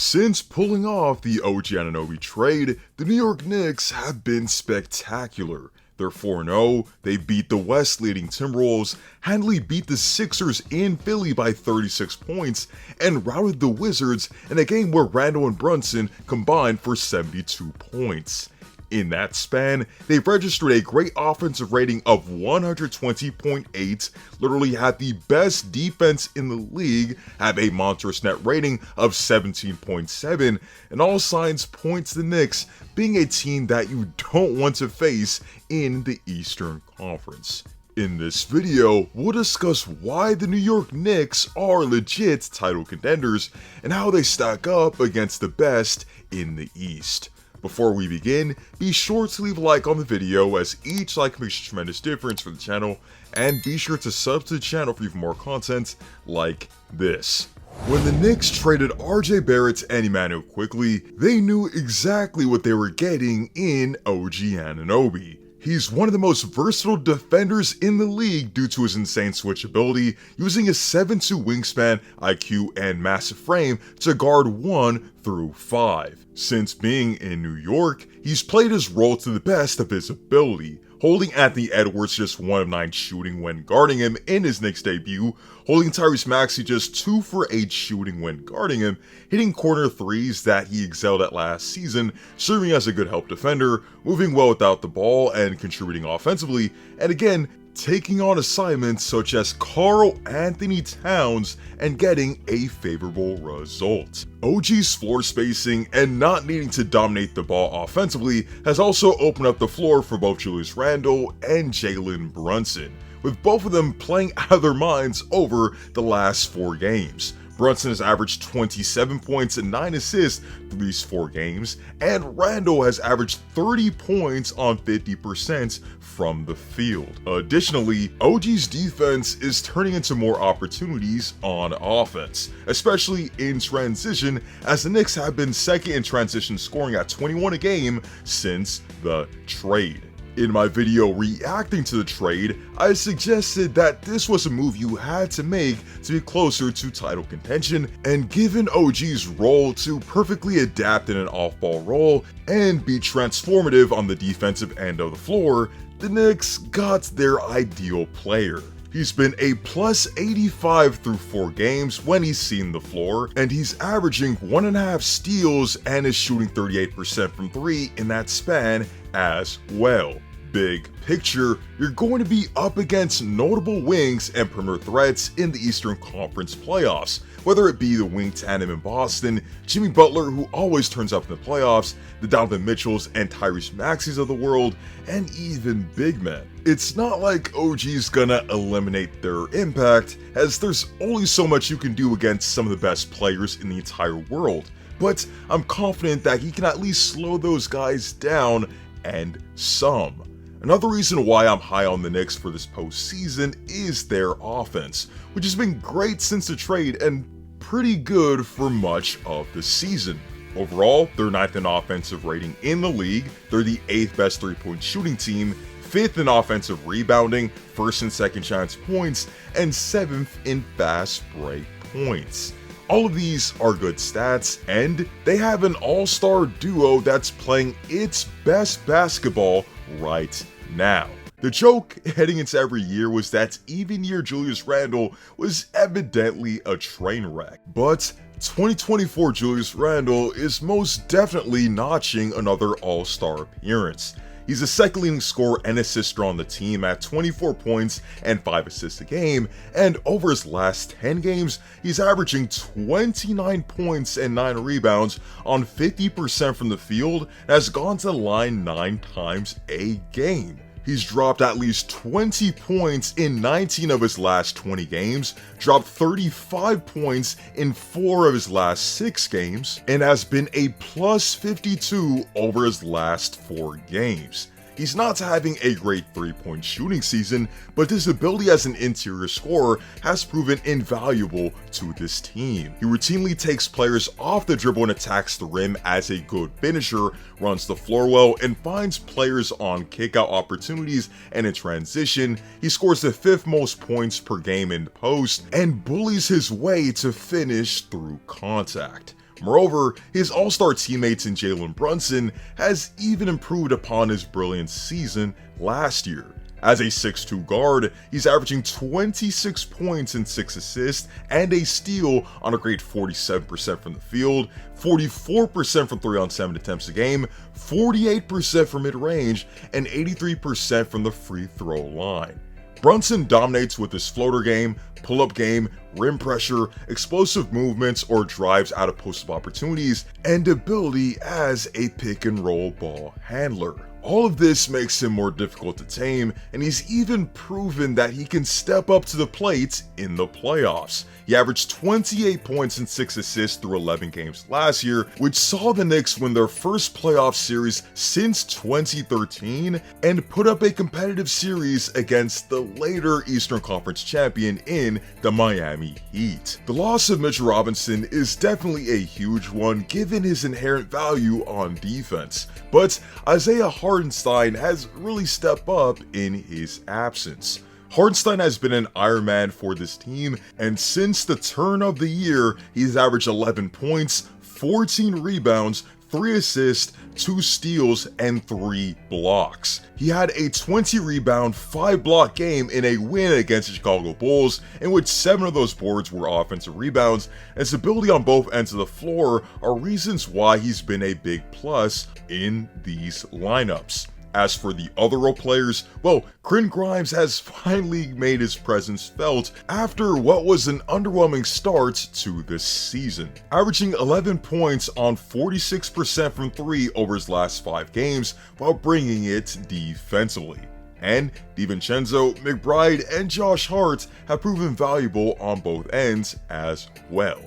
Since pulling off the OG Anunoby trade, the New York Knicks have been spectacular. They're 4-0, they beat the West-leading Timberwolves, handily beat the Sixers in Philly by 36 points, and routed the Wizards in a game where Randle and Brunson combined for 72 points. In that span, they registered a great offensive rating of 120.8, literally had the best defense in the league, have a monstrous net rating of 17.7, and all signs point to the Knicks being a team that you don't want to face in the Eastern Conference. In this video, we'll discuss why the New York Knicks are legit title contenders and how they stack up against the best in the East. Before we begin, be sure to leave a like on the video as each like makes a tremendous difference for the channel, and be sure to sub to the channel for even more content like this. When the Knicks traded RJ Barrett and Immanuel Quickley, they knew exactly what they were getting in OG Anunoby. He's one of the most versatile defenders in the league due to his insane switchability, using his 7'2" wingspan, IQ, and massive frame to guard 1 through 5. Since being in New York, he's played his role to the best of his ability, holding Anthony Edwards just 1 of 9 shooting when guarding him in his Knicks debut, holding Tyrese Maxey just 2 for 8 shooting when guarding him, hitting corner threes that he excelled at last season, serving as a good help defender, moving well without the ball and contributing offensively, and again, taking on assignments such as Karl Anthony Towns and getting a favorable result. OG's floor spacing and not needing to dominate the ball offensively has also opened up the floor for both Julius Randle and Jalen Brunson, with both of them playing out of their minds over the last 4 games. Brunson has averaged 27 points and 9 assists through these 4 games, and Randle has averaged 30 points on 50% from the field. Additionally, OG's defense is turning into more opportunities on offense, especially in transition, as the Knicks have been second in transition scoring at 21 a game since the trade. In my video reacting to the trade, I suggested that this was a move you had to make to be closer to title contention, and given OG's role to perfectly adapt in an off-ball role and be transformative on the defensive end of the floor, the Knicks got their ideal player. He's been a plus 85 through 4 games when he's seen the floor, and he's averaging 1.5 steals and is shooting 38% from 3 in that span as well. Big picture, you're going to be up against notable wings and perimeter threats in the Eastern Conference playoffs, whether it be the wing tandem in Boston, Jimmy Butler, who always turns up in the playoffs, the Donovan Mitchells and Tyrese Maxeys of the world, and even big men. It's not like OG's gonna eliminate their impact, as there's only so much you can do against some of the best players in the entire world, but I'm confident that he can at least slow those guys down and some. Another reason why I'm high on the Knicks for this postseason is their offense, which has been great since the trade and pretty good for much of the season. Overall, they're 9th in offensive rating in the league, they're the 8th best 3-point shooting team, 5th in offensive rebounding, 1st and 2nd chance points, and 7th in fast break points. All of these are good stats, and they have an all-star duo that's playing its best basketball right now. The joke heading into every year was that even year Julius Randle was evidently a train wreck, but 2024 Julius Randle is most definitely notching another all-star appearance. He's the second leading scorer and assister on the team at 24 points and 5 assists a game, and over his last 10 games, he's averaging 29 points and 9 rebounds on 50% from the field and has gone to the line 9 times a game. He's dropped at least 20 points in 19 of his last 20 games, dropped 35 points in 4 of his last 6 games, and has been a plus 52 over his last 4 games. He's not having a great 3-point shooting season, but his ability as an interior scorer has proven invaluable to this team. He routinely takes players off the dribble and attacks the rim as a good finisher, runs the floor well, and finds players on kickout opportunities and in transition. He scores the 5th most points per game in the post, and bullies his way to finish through contact. Moreover, his all-star teammates in Randle and Brunson has even improved upon his brilliant season last year. As a 6'2 guard, he's averaging 26 points and 6 assists and a steal on a great 47% from the field, 44% from 3-on-7 attempts a game, 48% from mid-range, and 83% from the free throw line. Brunson dominates with his floater game, pull-up game, rim pressure, explosive movements or drives out of post-up opportunities, and ability as a pick-and-roll ball handler. All of this makes him more difficult to tame, and he's even proven that he can step up to the plate in the playoffs. He averaged 28 points and 6 assists through 11 games last year, which saw the Knicks win their first playoff series since 2013 and put up a competitive series against the later Eastern Conference champion in the Miami Heat. The loss of Mitchell Robinson is definitely a huge one given his inherent value on defense, but Isaiah Hartenstein has really stepped up in his absence. Hartenstein has been an Iron Man for this team, and since the turn of the year, he's averaged 11 points, 14 rebounds, 3 assists, 2 steals, and 3 blocks. He had a 20 rebound, 5 block game in a win against the Chicago Bulls, in which 7 of those boards were offensive rebounds, and his ability on both ends of the floor are reasons why he's been a big plus in these lineups. As for the other role players, well, Quentin Grimes has finally made his presence felt after what was an underwhelming start to this season. Averaging 11 points on 46% from 3 over his last 5 games while bringing it defensively. And DiVincenzo, McBride, and Josh Hart have proven valuable on both ends as well.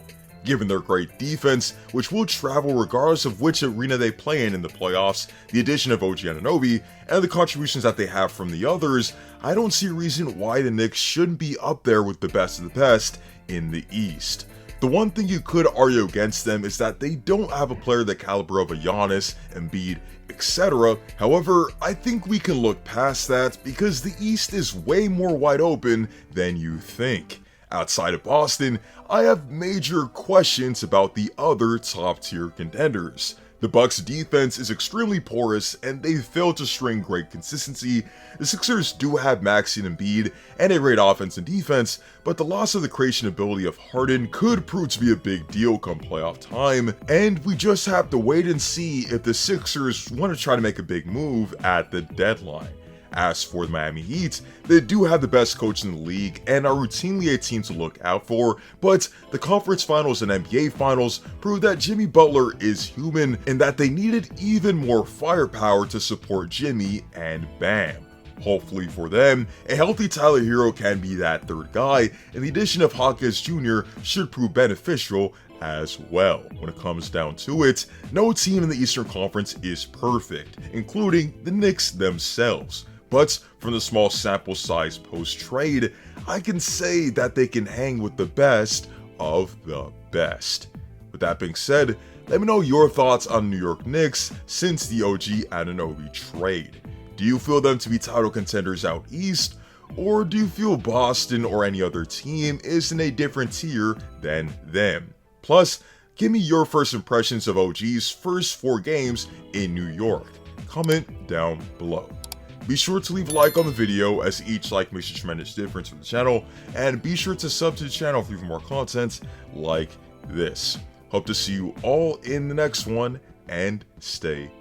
Given their great defense, which will travel regardless of which arena they play in the playoffs, the addition of OG Anunoby, and the contributions that they have from the others, I don't see a reason why the Knicks shouldn't be up there with the best of the best in the East. The one thing you could argue against them is that they don't have a player the caliber of a Giannis, Embiid, etc. However, I think we can look past that because the East is way more wide open than you think. Outside of Boston, I have major questions about the other top-tier contenders. The Bucks' defense is extremely porous and they fail to string great consistency. The Sixers do have Maxey and Embiid and a great offense and defense, but the loss of the creation ability of Harden could prove to be a big deal come playoff time, and we just have to wait and see if the Sixers want to try to make a big move at the deadline. As for the Miami Heat, they do have the best coach in the league and are routinely a team to look out for, but the conference finals and NBA finals proved that Jimmy Butler is human and that they needed even more firepower to support Jimmy and Bam. Hopefully for them, a healthy Tyler Hero can be that third guy, and the addition of Hawkins Jr. should prove beneficial as well. When it comes down to it, no team in the Eastern Conference is perfect, including the Knicks themselves. But from the small sample size post-trade, I can say that they can hang with the best of the best. With that being said, let me know your thoughts on New York Knicks since the OG Anunoby trade. Do you feel them to be title contenders out east? Or do you feel Boston or any other team is in a different tier than them? Plus, give me your first impressions of OG's first 4 games in New York. Comment down below. Be sure to leave a like on the video as each like makes a tremendous difference for the channel, and be sure to sub to the channel for even more content like this. Hope to see you all in the next one, and stay